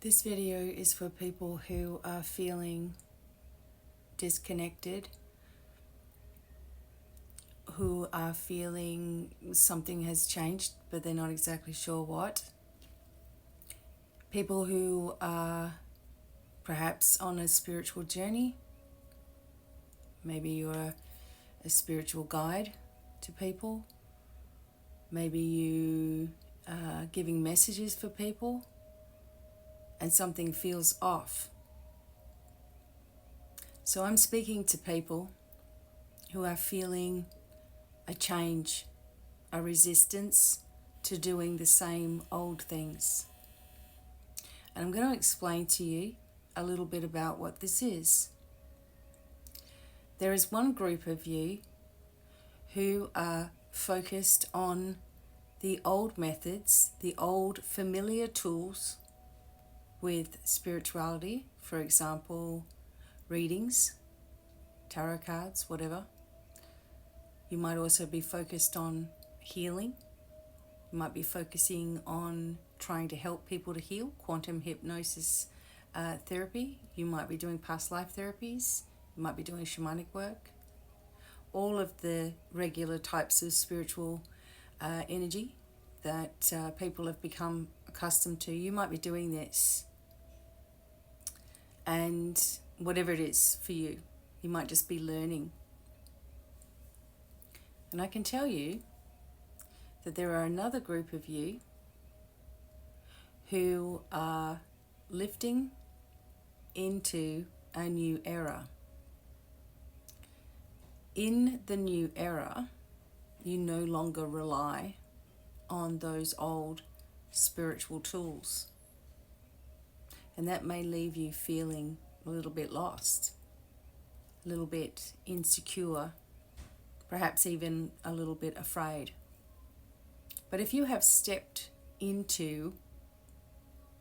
This video is for people who are feeling disconnected, who are feeling something has changed but they're not exactly sure what. People who are perhaps on a spiritual journey. Maybe you're a spiritual guide to people. Maybe you are giving messages for people and something feels off. So I'm speaking to people who are feeling a change, a resistance to doing the same old things. And I'm going to explain to you a little bit about what this is. There is one group of you who are focused on the old methods, the old familiar tools with spirituality, for example, readings, tarot cards, whatever. You might also be focused on healing. You might be focusing on trying to help people to heal, quantum hypnosis therapy. You might be doing past life therapies. You might be doing shamanic work. All of the regular types of spiritual energy that people have become accustomed to. You might be doing this. And whatever it is for you, you might just be learning. And I can tell you that there are another group of you who are lifting into a new era. In the new era, you no longer rely on those old spiritual tools. And that may leave you feeling a little bit lost, a little bit insecure, perhaps even a little bit afraid. But if you have stepped into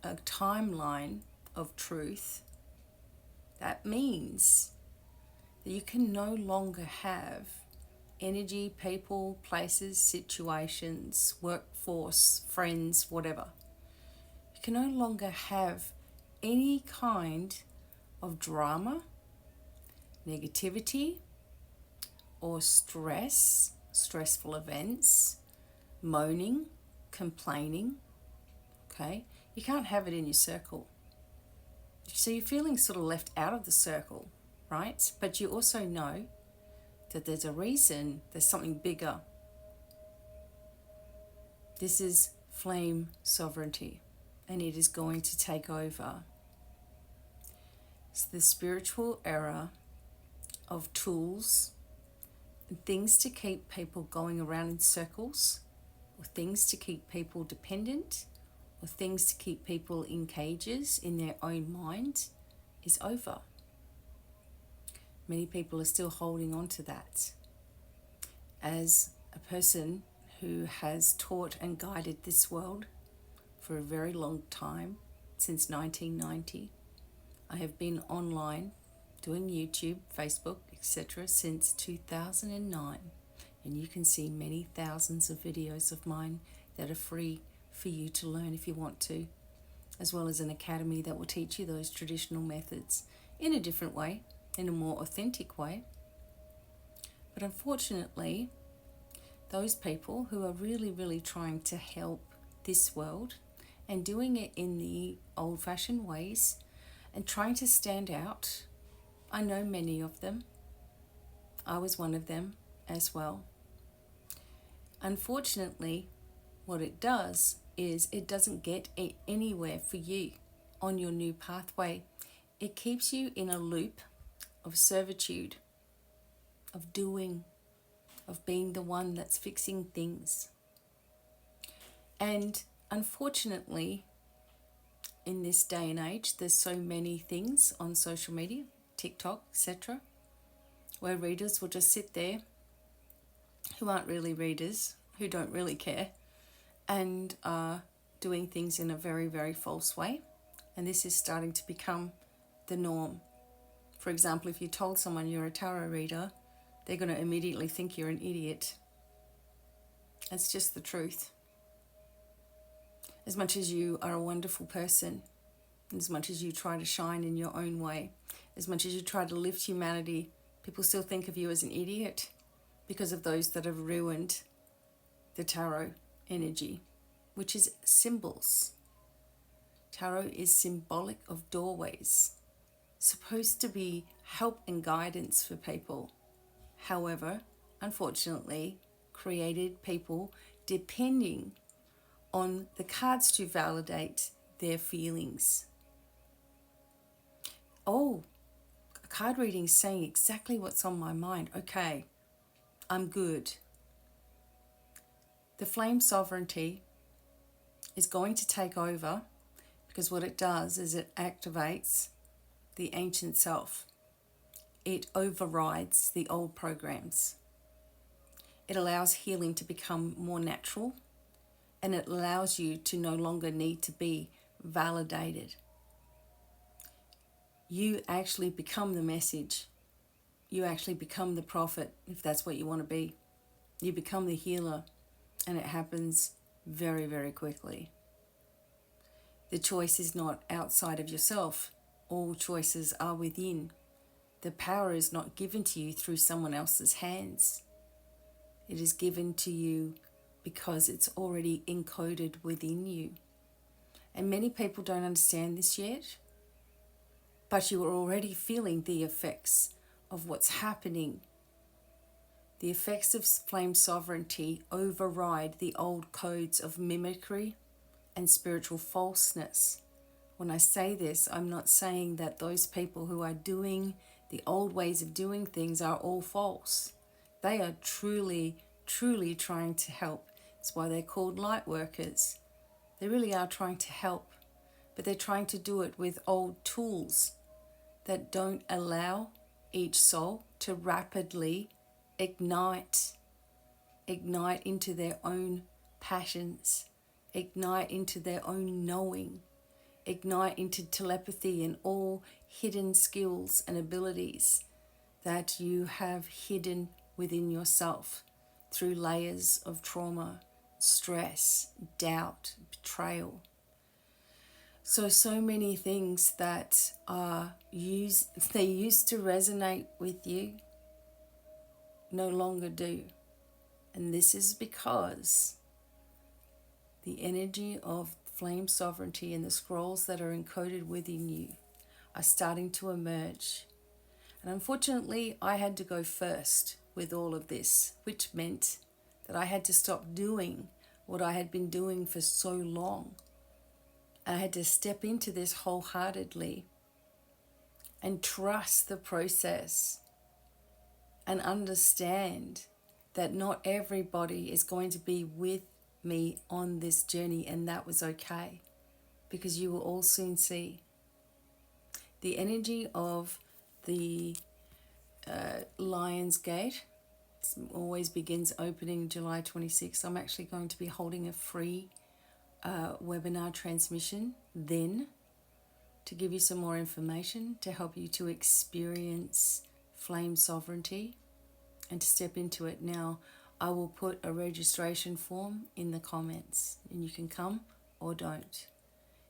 a timeline of truth, that means that you can no longer have energy, people, places, situations, workforce, friends, whatever. You can no longer have any kind of drama, negativity, or stress, stressful events, moaning, complaining, okay? You can't have it in your circle. So you're feeling sort of left out of the circle, right? But you also know that there's a reason, there's something bigger. This is flame sovereignty, and it is going to take over. It's the spiritual era of tools and things to keep people going around in circles, or things to keep people dependent, or things to keep people in cages in their own mind is over. Many people are still holding on to that. As a person who has taught and guided this world for a very long time, since 1990, I have been online doing YouTube, Facebook, etc. since 2009, and you can see many thousands of videos of mine that are free for you to learn if you want to, as well as an academy that will teach you those traditional methods in a different way, in a more authentic way. But unfortunately, those people who are really, really trying to help this world and doing it in the old-fashioned ways and trying to stand out, I know many of them. I was one of them as well. Unfortunately, what it does is it doesn't get anywhere for you on your new pathway. It keeps you in a loop of servitude, of doing, of being the one that's fixing things. And unfortunately, in this day and age, there's so many things on social media, TikTok, etc., where readers will just sit there who aren't really readers, who don't really care, and are doing things in a very, very false way. And this is starting to become the norm. For example, if you told someone you're a tarot reader, they're going to immediately think you're an idiot. That's just the truth. As much as you are a wonderful person, As much as you try to shine in your own way, as much as you try to lift humanity, people still think of you as an idiot because of those that have ruined the tarot energy, which is symbols. Tarot is symbolic of doorways, supposed to be help and guidance for people. However, unfortunately, created people depending on the cards to validate their feelings. Oh, a card reading is saying exactly what's on my mind. Okay, I'm good. The flame sovereignty is going to take over, because what it does is it activates the ancient self. It overrides the old programs. It allows healing to become more natural, and it allows you to no longer need to be validated. You actually become the message. You actually become the prophet, if that's what you want to be. You become the healer, and it happens very, very quickly. The choice is not outside of yourself. All choices are within. The power is not given to you through someone else's hands. It is given to you because it's already encoded within you. And many people don't understand this yet, but you are already feeling the effects of what's happening. The effects of flame sovereignty override the old codes of mimicry and spiritual falseness. When I say this, I'm not saying that those people who are doing the old ways of doing things are all false. They are truly, truly trying to help. That's why they're called light workers. They really are trying to help, but they're trying to do it with old tools that don't allow each soul to rapidly ignite into their own passions, ignite into their own knowing, ignite into telepathy and all hidden skills and abilities that you have hidden within yourself through layers of trauma, stress, doubt, betrayal. So many things that they used to resonate with you no longer do. And this is because the energy of flame sovereignty and the scrolls that are encoded within you are starting to emerge. And unfortunately, I had to go first with all of this, which meant that I had to stop doing what I had been doing for so long. I had to step into this wholeheartedly and trust the process and understand that not everybody is going to be with me on this journey, and that was okay, because you will all soon see the energy of the Lion's Gate. It always begins opening July 26th. I'm actually going to be holding a free webinar transmission then to give you some more information to help you to experience flame sovereignty and to step into it. Now, I will put a registration form in the comments, and you can come or don't.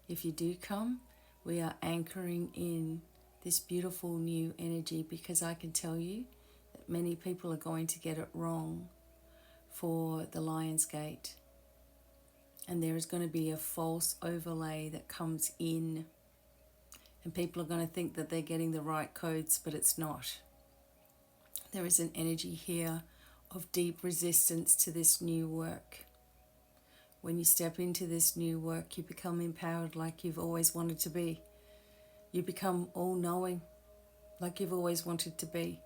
If you do come, we are anchoring in this beautiful new energy, because I can tell you that many people are going to get it wrong for the Lion's Gate. And there is going to be a false overlay that comes in, and people are going to think that they're getting the right codes, but it's not. There is an energy here of deep resistance to this new work. When you step into this new work, you become empowered like you've always wanted to be. You become all-knowing like you've always wanted to be,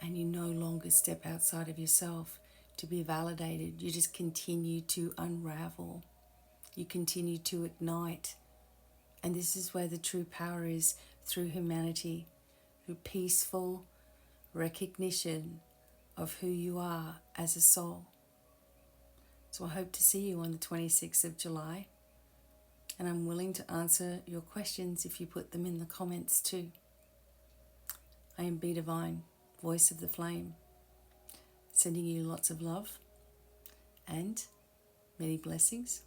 and you no longer step outside of yourself to be validated. You just continue to unravel. You continue to ignite. And this is where the true power is, through humanity, through peaceful recognition of who you are as a soul. So I hope to see you on the 26th of July. And I'm willing to answer your questions if you put them in the comments too. I am Be Divine, voice of the flame, sending you lots of love and many blessings.